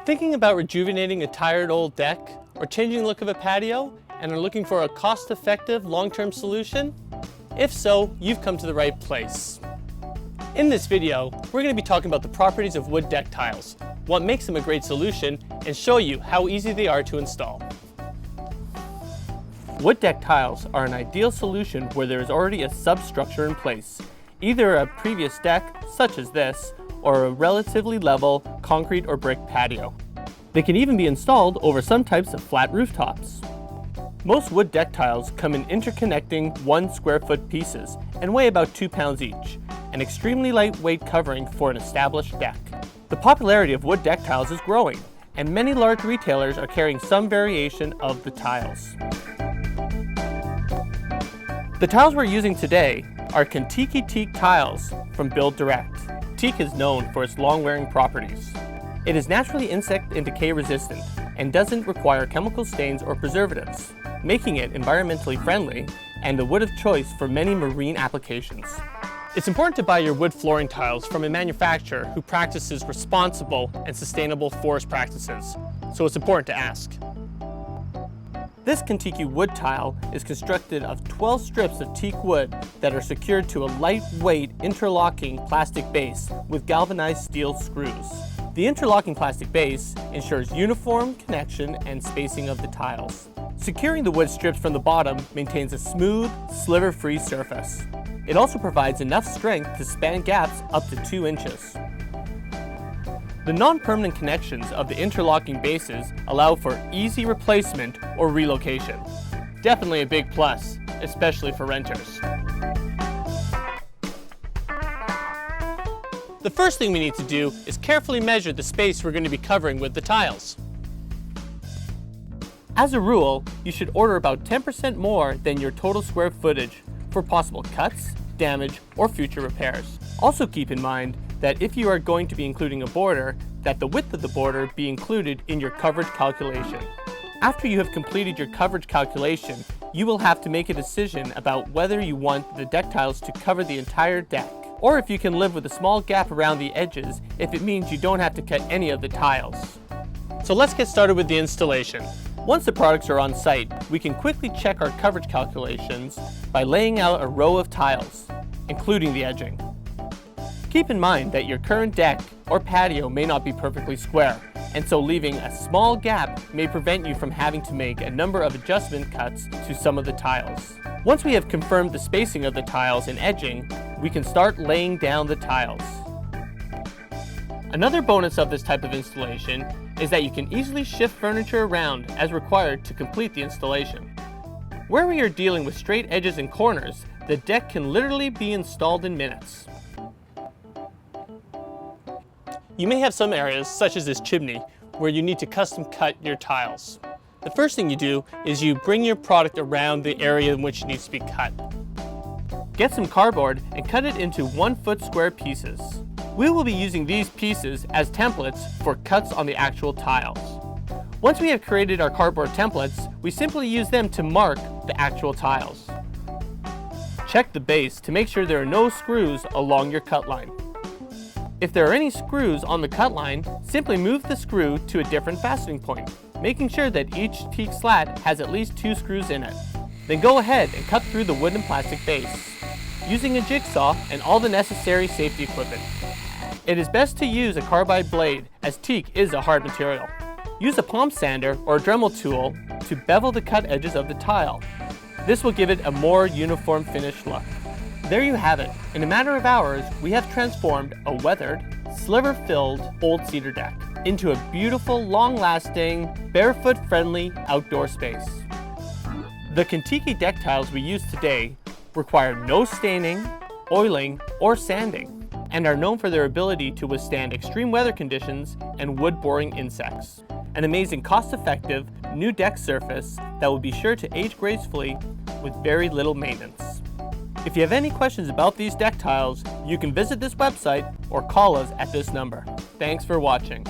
Thinking about rejuvenating a tired old deck or changing the look of a patio and are looking for a cost-effective long-term solution? If so, you've come to the right place. In this video, we're going to be talking about the properties of wood deck tiles, what makes them a great solution, and show you how easy they are to install. Wood deck tiles are an ideal solution where there is already a substructure in place, either a previous deck, such as this, or a relatively level concrete or brick patio. They can even be installed over some types of flat rooftops. Most wood deck tiles come in interconnecting 1 square foot pieces and weigh about 2 pounds each, an extremely lightweight covering for an established deck. The popularity of wood deck tiles is growing, and many large retailers are carrying some variation of the tiles. The tiles we're using today are Kentucky teak tiles from Build Direct. Teak is known for its long-wearing properties. It is naturally insect and decay resistant and doesn't require chemical stains or preservatives, making it environmentally friendly and the wood of choice for many marine applications. It's important to buy your wood flooring tiles from a manufacturer who practices responsible and sustainable forest practices, so it's important to ask. This Kentucky wood tile is constructed of 12 strips of teak wood that are secured to a lightweight interlocking plastic base with galvanized steel screws. The interlocking plastic base ensures uniform connection and spacing of the tiles. Securing the wood strips from the bottom maintains a smooth, sliver-free surface. It also provides enough strength to span gaps up to 2 inches. The non-permanent connections of the interlocking bases allow for easy replacement or relocation. Definitely a big plus, especially for renters. The first thing we need to do is carefully measure the space we're going to be covering with the tiles. As a rule, you should order about 10% more than your total square footage for possible cuts, damage, or future repairs. Also keep in mind that if you are going to be including a border, that the width of the border be included in your coverage calculation. After you have completed your coverage calculation, you will have to make a decision about whether you want the deck tiles to cover the entire deck, or if you can live with a small gap around the edges if it means you don't have to cut any of the tiles. So let's get started with the installation. Once the products are on site, we can quickly check our coverage calculations by laying out a row of tiles, including the edging. Keep in mind that your current deck or patio may not be perfectly square, and so leaving a small gap may prevent you from having to make a number of adjustment cuts to some of the tiles. Once we have confirmed the spacing of the tiles and edging, we can start laying down the tiles. Another bonus of this type of installation is that you can easily shift furniture around as required to complete the installation. Where we are dealing with straight edges and corners, the deck can literally be installed in minutes. You may have some areas, such as this chimney, where you need to custom cut your tiles. The first thing you do is you bring your product around the area in which it needs to be cut. Get some cardboard and cut it into 1 foot square pieces. We will be using these pieces as templates for cuts on the actual tiles. Once we have created our cardboard templates, we simply use them to mark the actual tiles. Check the base to make sure there are no screws along your cut line. If there are any screws on the cut line, simply move the screw to a different fastening point, making sure that each teak slat has at least 2 screws in it. Then go ahead and cut through the wood and plastic base, using a jigsaw and all the necessary safety equipment. It is best to use a carbide blade, as teak is a hard material. Use a palm sander or a Dremel tool to bevel the cut edges of the tile. This will give it a more uniform finished look. There you have it. In a matter of hours, we have transformed a weathered, sliver-filled old cedar deck into a beautiful, long-lasting, barefoot-friendly outdoor space. The Kentucky deck tiles we use today require no staining, oiling, or sanding, and are known for their ability to withstand extreme weather conditions and wood-boring insects. An amazing cost-effective, new deck surface that will be sure to age gracefully with very little maintenance. If you have any questions about these deck tiles, you can visit this website or call us at this number. Thanks for watching.